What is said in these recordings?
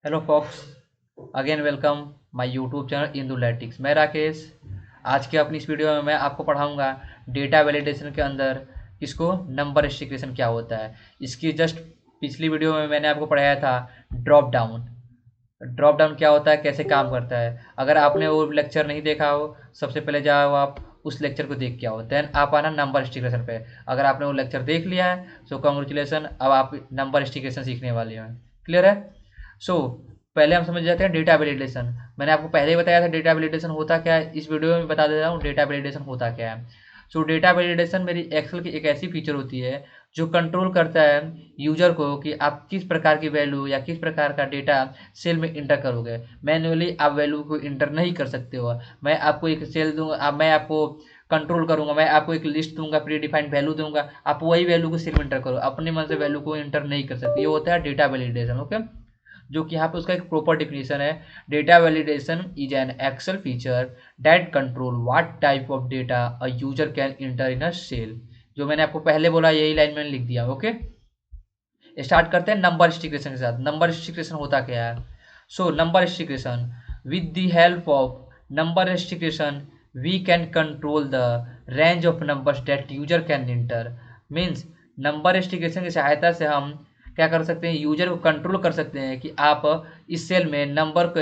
Hello folks, again welcome my YouTube channel इंदुलैटिक्स। मैं राकेश। आज के अपनी इस वीडियो में मैं आपको पढ़ाऊंगा डेटा वैलिडेशन के अंदर किसको नंबर स्टिक्रेशन क्या होता है। इसकी जस्ट पिछली वीडियो में मैंने आपको पढ़ाया था ड्रॉप डाउन। ड्रॉप डाउन क्या होता है, कैसे काम करता है। अगर आपने वो लेक्चर नहीं देखा हो, सबसे पहले जाओ आप उस लेक्चर को देख के आओ, देन आप आना नंबर स्टिक्रेशन पे। अगर आपने वो लेक्चर देख लिया है सो कॉन्ग्रेचुलेसन, अब आप नंबर स्टिक्रेशन सीखने वाले हैं। क्लियर है? सो पहले हम समझ जाते हैं डेटा वैलिडेशन। मैंने आपको पहले ही बताया था डेटा वैलिडेशन होता क्या है, इस वीडियो में बता दे रहा हूँ डेटा वैलिडेशन होता क्या है। सो डेटा वैलिडेशन मेरी एक्सेल की एक ऐसी फीचर होती है जो कंट्रोल करता है यूजर को कि आप किस प्रकार की वैल्यू या किस प्रकार का डेटा सेल में इंटर करोगे। मैन्युअली आप वैल्यू को इंटर नहीं कर सकते हो। मैं आपको एक सेल दूंगा, मैं आपको कंट्रोल करूंगा, मैं आपको एक लिस्ट दूंगा, प्री डिफाइंड वैल्यू दूंगा, आप वही वैल्यू को सेल में इंटर करो। अपने मन से वैल्यू को इंटर नहीं कर सकते। ये होता है डेटा वैलिडेशन। ओके, जो कि यहाँ पे उसका एक प्रॉपर डिफिनेशन है। Data validation is an Excel feature that control what type of data a user can enter in a cell. जो मैंने आपको पहले बोला यही लाइन मैंने लिख दिया। ओके, स्टार्ट करते हैं नंबर स्टिक्रेशन के साथ। नंबर स्टिक्रेशन होता क्या है? So number restriction, with the help of number restriction we can control the range of numbers that user can enter. Means number restriction की सहायता से हम क्या कर सकते हैं, यूजर को कंट्रोल कर सकते हैं कि आप इस सेल में नंबर को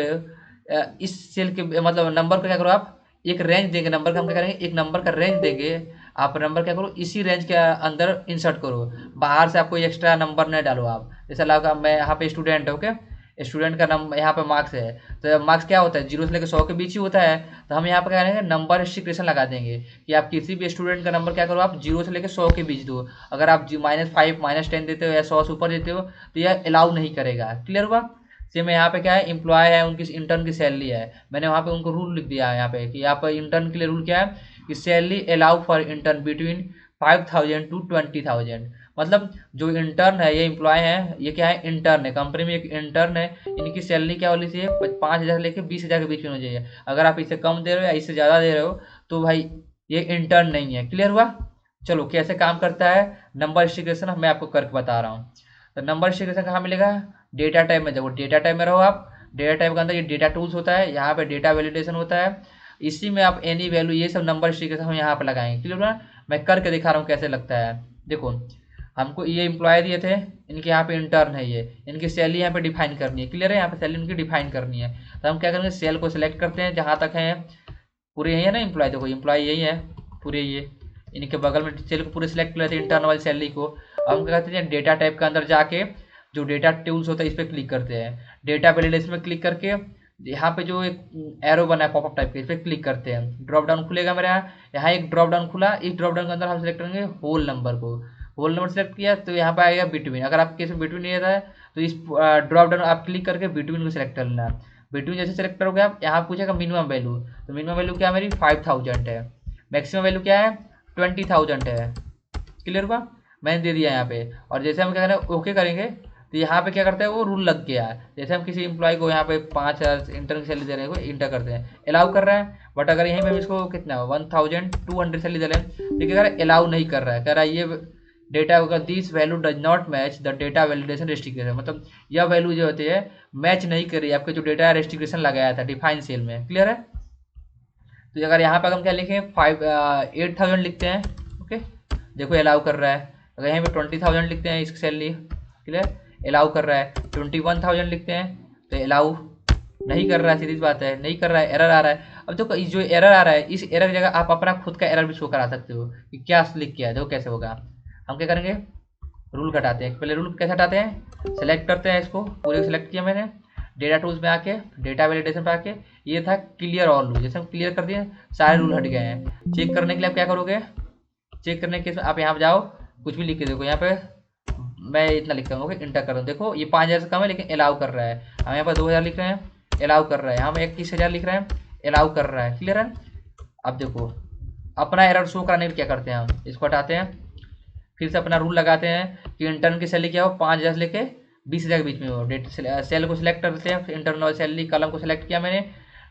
इस सेल के मतलब नंबर को क्या करो, आप एक रेंज देंगे नंबर का। हम क्या करेंगे, एक नंबर का रेंज देंगे, आप नंबर क्या करो इसी रेंज के अंदर इंसर्ट करो। बाहर से आप कोई एक्स्ट्रा नंबर नहीं डालो। आप जैसा लगा मैं यहाँ पे स्टूडेंट है। ओके, स्टूडेंट का नंबर यहाँ पे मार्क्स है, तो मार्क्स क्या होता है 0 से लेकर 100 के बीच ही होता है। तो हम यहाँ पे क्या करेंगे, नंबर स्टिक्रेशन लगा देंगे कि आप किसी भी स्टूडेंट का नंबर क्या करो, आप 0 से लेकर 100 के बीच दो। अगर आप -5 -10 देते हो या 100 से ऊपर देते हो तो यह अलाउ नहीं करेगा। क्लियर हुआ? सेम यहाँ पे क्या है, एम्प्लॉय है, उनकी इंटर्न की सैलरी है, मैंने वहाँ पे उनको रूल लिख दिया है यहाँ पे कि यहाँ पर इंटर्न के लिए रूल क्या है कि salary allow for intern between 5,000 to 20,000। मतलब जो इंटर्न है, ये एम्प्लॉय है, ये क्या है इंटर्न है, कंपनी में एक इंटर्न है, इनकी सैलरी क्या होनी चाहिए 5,000 से लेकर 20,000 के बीच में होनी चाहिए। अगर आप इससे कम दे रहे हो या इससे ज़्यादा दे रहे हो तो भाई ये इंटर्न नहीं है। क्लियर हुआ? चलो कैसे काम करता है नंबर स्टिक्रेशन मैं आपको करके बता रहा हूँ। तो नंबर स्टिक्रेशन कहाँ मिलेगा? डेटा टाइप में। जब डेटा टाइप में रहो आप, डेटा टाइप के अंदर ये डेटा टूल्स होता है, यहाँ पे डेटा वैलिडेशन होता है। इसी में आप एनी वैल्यू ये सब नंबर स्टिक्रेशन हम यहाँ पे लगाएंगे। क्लियर हुआ? मैं करके दिखा रहा हूँ कैसे लगता है। देखो, हमको ये एम्प्लॉय दिए थे, इनके यहाँ पे इंटर्न है, ये इनकी सैलरी यहाँ पे डिफाइन करनी है। क्लियर है? यहाँ पे सैलरी इनकी डिफाइन करनी है। तो हम क्या करेंगे, सेल को सिलेक्ट करते हैं जहाँ तक है पूरे यही है ना एम्प्लॉय। देखो एम्प्लॉय यही है पूरे, ये इनके बगल में सेल को पूरे सिलेक्ट कर लेते हैं इंटर्न वाली सैलरी को। अब हम क्या करते हैं, डेटा टाइप के अंदर जाके जो डेटा टूल्स होता है इस पर क्लिक करते हैं। डेटा वैलिडेशन में क्लिक करके यहाँ पे जो एक एरो बना है पॉपअप टाइप के, इस पर क्लिक करते हैं, ड्रॉप डाउन खुलेगा मेरे यहाँ। यहाँ एक ड्रॉप डाउन खुला, इस ड्रॉप डाउन के अंदर हम सेलेक्ट करेंगे होल नंबर को। होल नंबर सेलेक्ट किया तो यहाँ पे आएगा बिटवीन। अगर आपके इसमें बिटवीन नहीं आता है तो इस ड्रॉप डाउन आप क्लिक करके बिटवीन को सिलेक्ट कर लेना। बिटवीन जैसे सेलेक्ट करोगे आप, यहाँ पूछेगा मिनिमम वैल्यू, तो मिनिमम वैल्यू क्या है मेरी 5,000 है। मैक्सिमम वैल्यू क्या है 20,000 है। क्लियर हुआ? मैंने दे दिया यहाँ पे। और जैसे हम क्या करें ओके करेंगे तो यहाँ पे क्या करता है वो रूल लग गया है। जैसे हम किसी एम्प्लॉय को यहाँ पे 5,000 इंटर की सैलरी दे रहे हैं, इंटर करते हैं, अलाउ कर रहा है। बट अगर यहीं पे हम इसको कितना 1,200 सैलरी दे रहे हैं तो क्या कर रहा है, अलाउ नहीं कर रहा है, कह रहा है ये डेटा होगा this value does not match the data validation restriction. मतलब यह वैल्यू जो होती है मैच नहीं कर रही है आपके जो डेटा रेस्ट्रिक्शन लगाया था डिफाइन सेल में। क्लियर है? तो अगर यहाँ पर हम क्या लिखें 8,000 लिखते हैं। ओके, देखो अलाउ कर रहा है। अगर यहाँ पे 20,000 लिखते हैं इसकी सैलरी, क्लियर, अलाउ कर रहा है। 21,000 लिखते हैं तो अलाउ नहीं कर रहा है, सीधी बात है नहीं कर रहा है, एरर आ रहा है। अब देखो जो एरर आ रहा है इस एरर की जगह आप अपना खुद का एरर भी शो करा सकते हो कि क्या लिख किया है। देखो कैसे होगा, हम क्या करेंगे रूल घटाते हैं। पहले रूल कैसे हटाते हैं, सेलेक्ट करते हैं, इसको पूरे सेलेक्ट किया मैंने, डेटा टूल्स में आके डेटा वैलिडेशन पे आके ये था क्लियर ऑल रूल। जैसे हम क्लियर कर दिए सारे रूल हट गए हैं। चेक करने के लिए आप क्या करोगे, चेक करने के आप यहाँ पे जाओ, कुछ भी लिख के देखो। यहाँ पे मैं इतना लिखता हूँ, ओके इंटर कर दूँ। देखो ये 5,000 से कम है लेकिन अलाउ कर रहा है। हम यहाँ पर 2,000 लिख रहे हैं, अलाउ कर रहा है। हम 21,000 लिख रहे हैं, अलाउ कर रहा है। क्लियर है? अब देखो अपना एरर शो कराने के लिए क्या करते हैं, हम इसको हटाते हैं, फिर से अपना रूल लगाते हैं कि इंटर्न की सैलरी क्या हो 5,000 से लेके 20,000 के बीच में हो। डेटा सेल को सिलेक्ट करते हैं, इंटरनल सैलरी कलम को सिलेक्ट किया मैंने,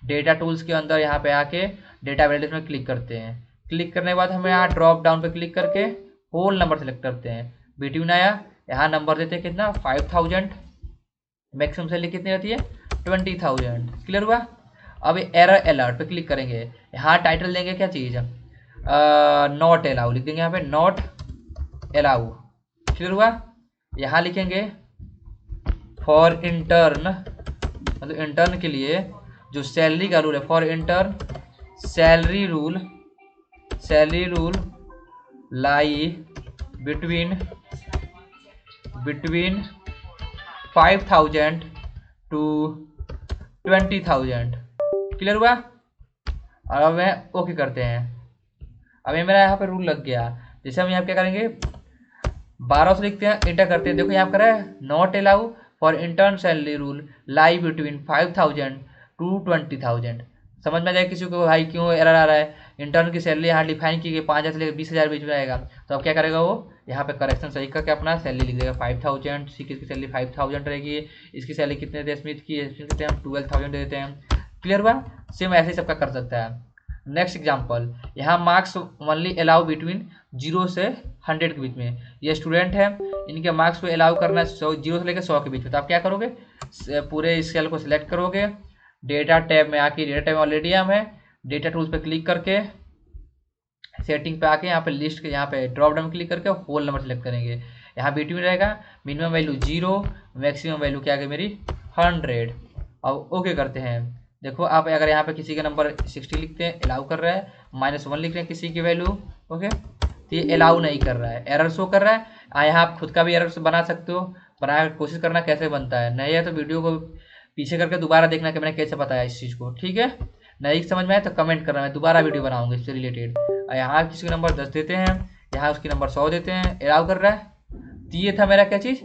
डेटा टूल्स के अंदर यहाँ पे आके डेटा वैलिडेशन में क्लिक करते हैं। क्लिक करने के बाद हमें यहाँ ड्रॉप डाउन पे क्लिक करके होल नंबर सेलेक्ट करते हैं। बिटवीन आया, यहाँ नंबर देते हैं कितना 5,000। मैक्सिमम सैलरी कितनी रहती है 20,000। क्लियर हुआ। अब एरर अलर्ट पे क्लिक करेंगे, यहाँ टाइटल देंगे क्या चीज़, नॉट अलाउ लिख देंगे, यहाँ पे नॉट अलाउ। क्लियर हुआ। यहाँ लिखेंगे फॉर इंटर्न, मतलब इंटर्न के लिए जो सैलरी का रूल है, for intern salary rule lie between 5,000 to 20,000। Clear हुआ। और अब मैं ओके करते हैं। अब ये मेरा यहाँ पे रूल लग गया। जैसे हम यहाँ क्या करेंगे 1200 लिखते हैं, इंटर करते हैं, देखो यहाँ पर है not allow for intern salary rule lie between 5,000 to 20,000। समझ में आ जाए किसी को भाई क्यों एरर आ रहा है। इंटर्न की सैलरी यहाँ डिफाइन की गई 5,000 से लेकर 20,000 बीच में आएगा, तो अब क्या करेगा वो यहाँ पे करेक्शन सही करके अपना सैलरी लिख देगा 5,000। किसकी सैलरी 5,000 रहेगी, इसकी सैलरी कितने देते हैं स्मिथ की, कितने हम 12,000 दे देते हैं। क्लियर हुआ। सेम ऐसे ही सबका कर सकता है। नेक्स्ट एग्जाम्पल, यहाँ मार्क्स ओनली अलाउ बिटवीन 0 से 100 के बीच में, ये स्टूडेंट है, इनके मार्क्स को अलाउ करना है 0 से लेकर 100 के बीच में। तो आप क्या करोगे, पूरे इस सेल को सिलेक्ट करोगे, डेटा टैब में आके, डेटा टैब ऑलरेडी हम है, डेटा टूल्स पे क्लिक करके सेटिंग पे आके यहाँ पे लिस्ट के यहाँ पे ड्रॉप डाउन क्लिक करके होल नंबर सेलेक्ट करेंगे। यहाँ बिटवीन रहेगा, मिनिमम वैल्यू 0, मैक्सिमम वैल्यू क्या है मेरी 100। अब ओके करते हैं। देखो आप अगर यहाँ पे किसी का नंबर 60 लिखते हैं अलाउ कर रहा है, -1 लिख रहे हैं किसी की वैल्यू, ओके, तो ये अलाउ नहीं कर रहा है, एरर शो कर रहा है। यहाँ आप खुद का भी एरर बना सकते हो, बना कोशिश करना कैसे बनता है। नहीं है तो वीडियो को पीछे करके दोबारा देखना कि मैंने कैसे बताया इस चीज़ को, ठीक है। नहीं समझ में आए तो कमेंट करना, मैं दोबारा वीडियो बनाऊंगा इससे रिलेटेड। यहाँ किसी का नंबर 10 देते हैं, यहाँ उसकी नंबर 100 देते हैं, अलाउ कर रहा है। तो ये था मेरा क्या चीज़,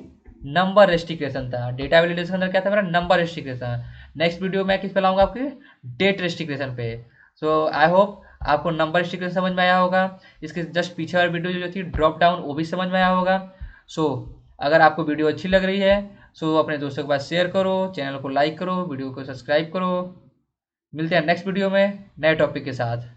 नंबर रेस्ट्रिक्शन था। डेटा वैलिडेशन के अंदर क्या था मेरा, नंबर रेस्ट्रिक्शन। नेक्स्ट वीडियो मैं किस पे लाऊंगा, आपकी डेट रेस्ट्रिक्शन पे। सो आई होप आपको नंबर रेस्ट्रिक्शन समझ में आया होगा। इसके जस्ट पीछे वाली वीडियो जो थी ड्रॉप डाउन, वो भी समझ में आया होगा। सो अगर आपको वीडियो अच्छी लग रही है सो अपने दोस्तों के पास शेयर करो, चैनल को लाइक करो, वीडियो को सब्सक्राइब करो। मिलते हैं नेक्स्ट वीडियो में नए टॉपिक के साथ।